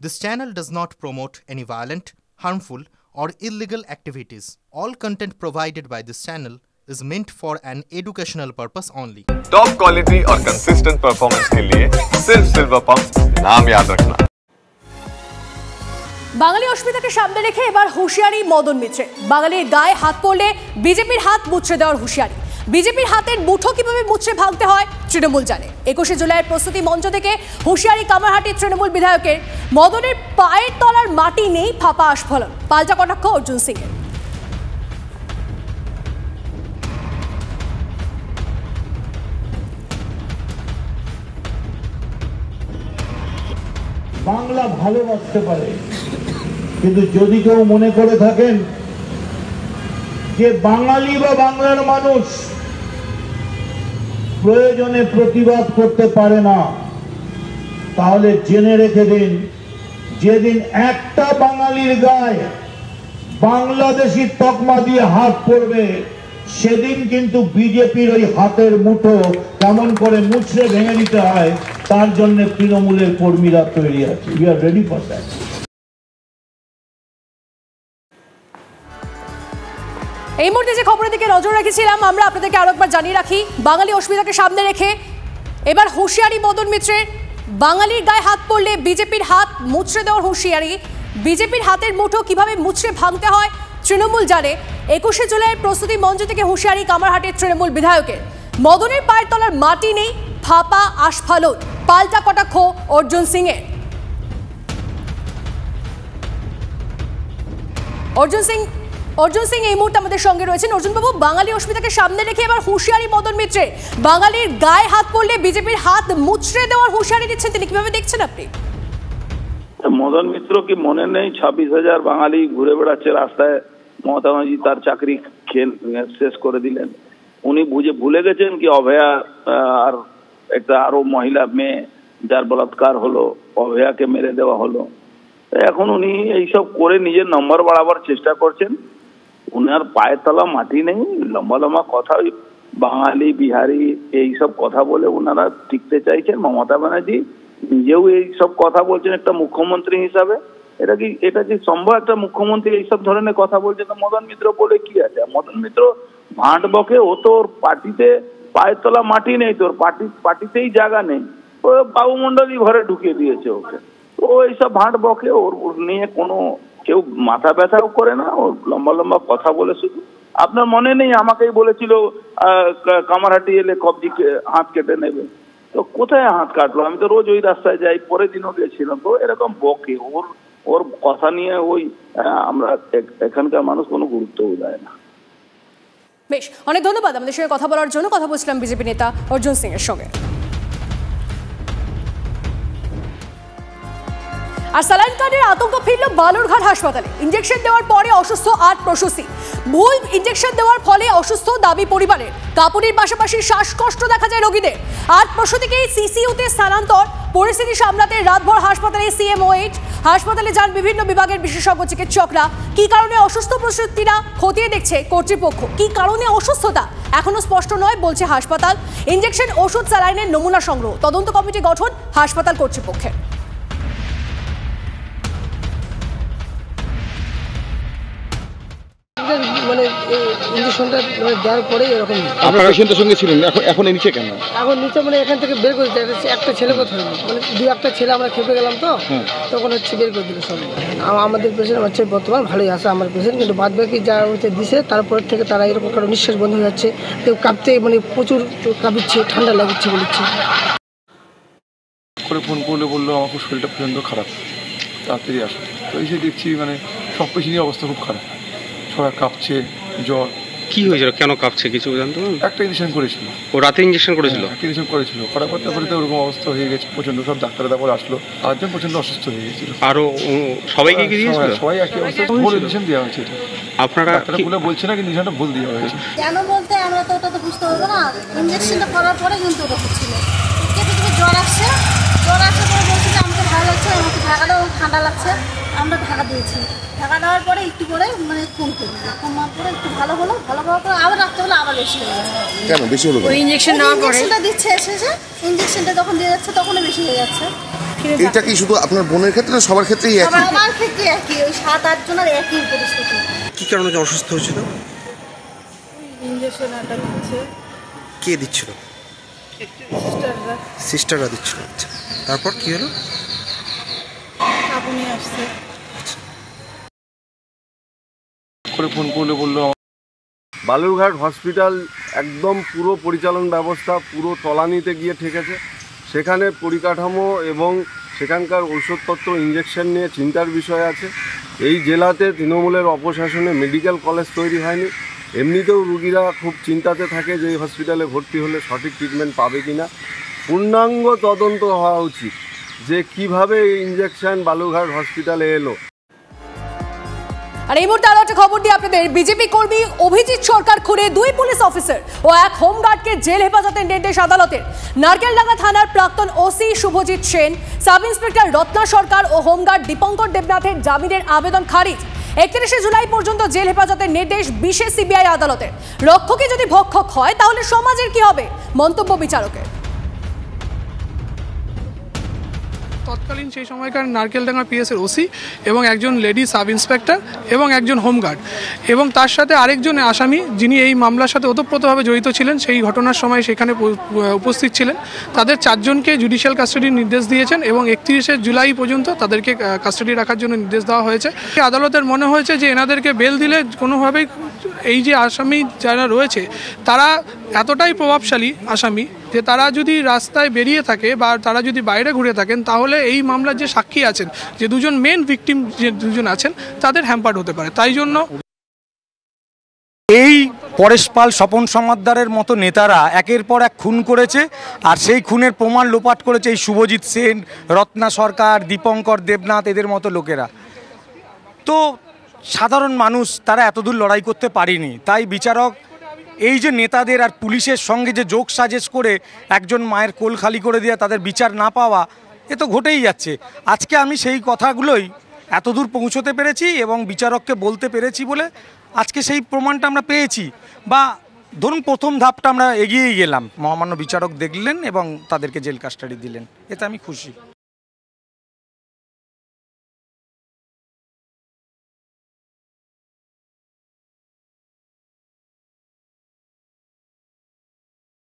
This channel does not promote any violent, harmful, or illegal activities. All content provided by this channel is meant for an educational purpose only. Top quality और consistent performance के लिए सिर्फ silver pump नाम याद रखना। বাঙালি অস্মিতাকে সামনে রেখে এবার হুঁশিয়ারি মদন মিত্রের। বাঙালির গায়ে হাত পড়লে বিজেপির হাত মুচড়ে দেওয়ার হুঁশিয়ারি। বিজেপির হাতের মুঠো কিভাবে মুচড়ে ভাঙতে হয় তৃণমূল জানে। 21শে জুলাইয়ের প্রস্তুতি মঞ্চ থেকে হুঁশিয়ারি কামারহাটির তৃণমূল বিধায়কের। মদনের পায়ের তলার মাটি নেই, ফাঁপা আস্ফালন, পাল্টা কটাক্ষ অর্জুন সিং এর। বাংলা ভালোবাসতে পারে, কিন্তু যদি কেউ মনে করে থাকেন যে বাঙালি বা বাংলার মানুষ প্রয়োজনে প্রতিবাদ করতে পারে না, তাহলে জেনে রেখে দিন, যেদিন একটা বাঙালির গায়ে বাংলাদেশি তকমা দিয়ে হাত পড়বে, সেদিন কিন্তু বিজেপির ওই হাতের মুঠো কেমন করে মুছড়ে ভেঙে দিতে হয় তার জন্য তৃণমূলের কর্মীরা তৈরি আছে। We are ready for that. এই মুহূর্তে যে খবরের দিকে নজর রেখেছিলাম আমরা আপনাদেরকে আরো একবার জানিয়ে রাখি, বাঙালি অস্মিতাকে সামনে রেখে এবার হুঁশিয়ারি মদন মিত্রের। বাঙালির গায়ে হাত পড়লে বিজেপির হাত মুচড়ে দেওয়ার হুঁশিয়ারি। বিজেপির হাতের মুঠো কিভাবে মুচড়ে ভাঙতে হয় তৃণমূল জানে। 21শে জুলাইয়ের প্রস্তুতি মঞ্চ থেকে হুঁশিয়ারি কামারহাটির তৃণমূল বিধায়কের। মদনের পায়ের তলার মাটি নেই, ফাঁপা আস্ফালন, পাল্টা কটাক্ষ অর্জুন সিং এর। অর্জুন সিং এই মুহূর্তে আমাদের সঙ্গে রয়েছেন। অর্জুন বাবু, বাঙালি অস্মিতাকে সামনে রেখে এবার হুঁশিয়ারি মদন মিত্রের। বাঙালির গায়ে হাত পড়লে বিজেপির হাত মুচড়ে দেওয়ার হুঁশিয়ারি দিচ্ছেন তিনি, কিভাবে দেখছেন আপনি? মদন মিত্র কি মনে নেই 26,000 বাঙালি ঘুরে বেড়াচ্ছে রাস্তায়, মমতা ব্যানার্জি তার চাকরি শেষ করে দিলেন। উনি ভুলে গেছেন কি অভয়া আর একটা আরো মহিলা মেয়ে যার বলাৎকার হলো, অভয়াকে মেরে দেওয়া হলো। এখন উনি এইসব করে নিজের নম্বর বাড়াবার চেষ্টা করছেন। উনার পায়ের তলা মাটি নেই, লম্বা লম্বা কথা, বাঙালি বিহারি এইসব কথা বলে উনারা টিকতে চাইছেন। মমতা ব্যানার্জি নিজেও এইসব কথা বলছেন একটা মুখ্যমন্ত্রী হিসাবে। এটা কি সম্ভব একটা মুখ্যমন্ত্রী এইসব ধরনের কথা বলছে? তো মদন মিত্র বলে কি আছে? মদন মিত্র ভাঁট বকে, ও তোর পার্টিতে পায়ের তলা মাটি নেই, তোর পার্টিতেই জায়গা নেই। ও বাবুমন্ডলী ঘরে ঢুকিয়ে দিয়েছে ওকে। ও এইসব ভাঁট বকে, ওর নিয়ে কোনো কেউ মাথা ব্যথাও করে না। ও লম্বা লম্বা কথা বলে শুধু। আপনার মনে নেই আমাকেই বলেছিল কামারহাটি এলে কবজি হাত কেটে নেবে, তো কোথায় হাত কাটলো? আমি তো রোজ ওই রাস্তায় যাই, পরের দিনও গেছিলাম। তো এরকম বকে, ওর কথা নিয়ে ওই আমরা এখানকার মানুষ কোনো গুরুত্বও দেয় না। বেশ, অনেক ধন্যবাদ আমাদের সঙ্গে কথা বলার জন্য। কথা বলছিলাম বিজেপি নেতা অর্জুন সিং এর সঙ্গে। আর স্যালাইন কার্ডের আতঙ্ক ফিরল বালুরঘাট হাসপাতালে। ইনজেকশন দেওয়ার পরে অসুস্থ 8 প্রসূতি। ভুল ইনজেকশন দেওয়ার ফলে অসুস্থ দাবি পরিবারের। কাঁপুনির পাশাপাশি শ্বাসকষ্ট দেখা যায় রোগীদের। 8 প্রসূতিকে সিসিইউতে স্থানান্তর। পরিস্থিতি সামলাতে রাতভর হাসপাতালে CMOH। হাসপাতালে যান বিভিন্ন বিভাগের বিশেষজ্ঞ চিকিৎসকরা। কি কারণে অসুস্থ প্রসূতিরা খতিয়ে দেখছে কর্তৃপক্ষ। কি কারণে অসুস্থতা এখনো স্পষ্ট নয় বলছে হাসপাতাল। ইনজেকশন, ওষুধ, স্যালাইনের নমুনা সংগ্রহ। তদন্ত কমিটি গঠন হাসপাতাল কর্তৃপক্ষের। মানে ইঞ্জেকশনটা দেওয়ার পরে এরকম। আপনার পেশেন্টের সঙ্গে ছিলেন, এখন নিচে কেন? এখন নিচে মানে এখান থেকে বের করে দিতে একটা ছেলে কোথায়, মানে 2-1টা ছেলে আমরা খেপে গেলাম, তো তখন হচ্ছে বের করে দিল সব। আমাদের পেশেন্ট হচ্ছে বর্তমান ভালোই আছে আমার পেশেন্ট, কিন্তু বাদ বাকি যা হচ্ছে দিছে তারপর থেকে তারা এরকম কারো নিঃশ্বাস বন্ধ হয়ে যাচ্ছে, কেউ কাঁপতে মানে প্রচুর কাঁপিচ্ছে, ঠান্ডা লাগাচ্ছে বলেছে। করে ফোন করলে বললো আমার খুব শরীরটা প্রচণ্ড খারাপ, তাড়াতাড়ি আসো। তো এসে দেখছি মানে সব পেশেন্টের অবস্থা খুব খারাপ, সবাই কাঁপছে, জ্বর। কি হয়েছিল, কেন কাঁপছে কিছু জানতো? একটা ইঞ্জেকশন করেছিল, ও রাতে ইঞ্জেকশন করেছিল, একটা ইঞ্জেকশন করেছিল, করার পর তারপরে তো ওরকম অবস্থা হয়ে গেছে প্রচণ্ড। সব ডাক্তাররা তারপর আসলো, আরেকজন প্রচণ্ড অসুস্থ হয়ে গেছিল। আরও সবাইকে কি দিয়েছিল? সবাই একই অবস্থা, ভুল ইঞ্জেকশন দেওয়া হয়েছে। এটা আপনারা বলে বলছে না, কিন্তু ইঞ্জেকশনটা ভুল দেওয়া হয়েছে। কেন বলতে আমরা তো ওটা তো বুঝতে পারবো না। ইঞ্জেকশনটা করার পরে কিন্তু ওটা হচ্ছিল, জ্বর আসছে পরে বলছি যে আমাকে ভালো লাগছে, আমাকে ঢাকাটাও ঠান্ডা লাগছে, আমরা ঢাকা দিয়েছি। ঢাকা দেওয়ার পরে একটু করে মানে কম করবো, কমার পরে একটু ভালো হলো, ভালো হওয়ার পরে আবার রাত্রেবেলা আবার বেশি হয়ে গেছে। কেন বেশি হলো? ইঞ্জেকশন নেওয়ার পরে ইঞ্জেকশনটা দিচ্ছে এসেছে, ইঞ্জেকশনটা যখন দিয়ে যাচ্ছে তখনই বেশি হয়ে যাচ্ছে। এটা কি শুধু আপনার বোনের ক্ষেত্রে না সবার ক্ষেত্রেই একই? আমার ক্ষেত্রে একই, ওই 7-8 জনের একই পরিস্থিতি। কি কারণে অসুস্থ হয়েছিল? ইনজেকশন একটা দিচ্ছে। কে দিচ্ছিল? সিস্টাররা। সিস্টাররা দিচ্ছিল। আচ্ছা, তারপর কি হলো? আপনি আসছে করে ফোন করলে বললো বালুরঘাট হসপিটাল একদম পুরো পরিচালন ব্যবস্থা পুরো তলানিতে গিয়ে ঠেকেছে। সেখানে পরিকাঠামো এবং সেখানকার ঔষধপত্র ইঞ্জেকশন নিয়ে চিন্তার বিষয় আছে। এই জেলাতে তৃণমূলের অপশাসনে মেডিকেল কলেজ তৈরি হয়নি। এমনিতেও রুগীরা খুব চিন্তাতে থাকে যে এই হসপিটালে ভর্তি হলে সঠিক ট্রিটমেন্ট পাবে কিনা। পূর্ণাঙ্গ তদন্ত হওয়া উচিত যে কিভাবে এই ইঞ্জেকশন বালুরঘাট হসপিটালে এলো। আর এই মুহূর্তে আরো একটা খবর দিই আপনাদের। বিজেপি কর্মী অভিজিৎ সরকার খুনে 2 পুলিশ অফিসার ও 1 হোমগার্ডকে জেল হেফাজতের নির্দেশ আদালতের। নারকেলডাঙ্গা থানার প্রাক্তন OC Subhajit Sen, sub inspector Ratna Sarkar ও হোমগার্ড দীপঙ্কর দেবনাথের জামিনের আবেদন খারিজ। 31 জুলাই পর্যন্ত জেল হেফাজতের নির্দেশ বিশেষ সিবিআই আদালতের। রক্ষকই যদি ভক্ষক হয় তাহলে সমাজের কি হবে, মন্তব্য বিচারকের। তৎকালীন সেই সময়কার নারকেলডাঙ্গা পিএসের ওসি এবং একজন লেডি সাব ইন্সপেক্টর এবং একজন হোমগার্ড এবং তার সাথে আরেকজন আসামি যিনি এই মামলার সাথে ওতপ্রোতভাবে জড়িত ছিলেন, সেই ঘটনার সময় সেখানে উপস্থিত ছিলেন। তাদের 4 জনকে জুডিশিয়াল কাস্টাডির নির্দেশ দিয়েছেন এবং 31 জুলাই পর্যন্ত তাদেরকে কাস্টাডি রাখার জন্য নির্দেশ দেওয়া হয়েছে। আদালতের মনে হয়েছে যে এনাদেরকে বেল দিলে কোনোভাবেই এই যে আসামি যারা রয়েছে তারা এতটাই প্রভাবশালী আসামি যে তারা যদি রাস্তায় বেরিয়ে থাকে বা তারা যদি বাইরে ঘুরে থাকেন তাহলে এই মামলার যে সাক্ষী আছেন, যে 2 জন মেন ভিকটিম যে 2 জন আছেন, তাদের হ্যাম্পার্ড হতে পারে। তাই জন্য এই পরেশ পাল, স্বপন সমাদ্দারের মতো নেতারা একের পর এক খুন করেছে আর সেই খুনের প্রমাণ লোপাট করেছে এই শুভজিৎ সেন, রত্না সরকার, দীপঙ্কর দেবনাথ, এদের মতো লোকেরা। তো সাধারণ মানুষ তারা এতদূর লড়াই করতে পারেনি। তাই বিচারক এই যে নেতাদের আর পুলিশের সঙ্গে যে যোগ সাজেশ করে একজন মায়ের কোল খালি করে দেওয়া, তাদের বিচার না পাওয়া, এ তো ঘটেই যাচ্ছে। আজকে আমি সেই কথাগুলোই এতদূর পৌঁছতে পেরেছি এবং বিচারককে বলতে পেরেছি বলে আজকে সেই প্রমাণটা আমরা পেয়েছি, বা ধরুন প্রথম ধাপটা আমরা এগিয়েই গেলাম। মহামান্য বিচারক দেখলেন এবং তাদেরকে জেল কাস্টাডি দিলেন, এতে আমি খুশি।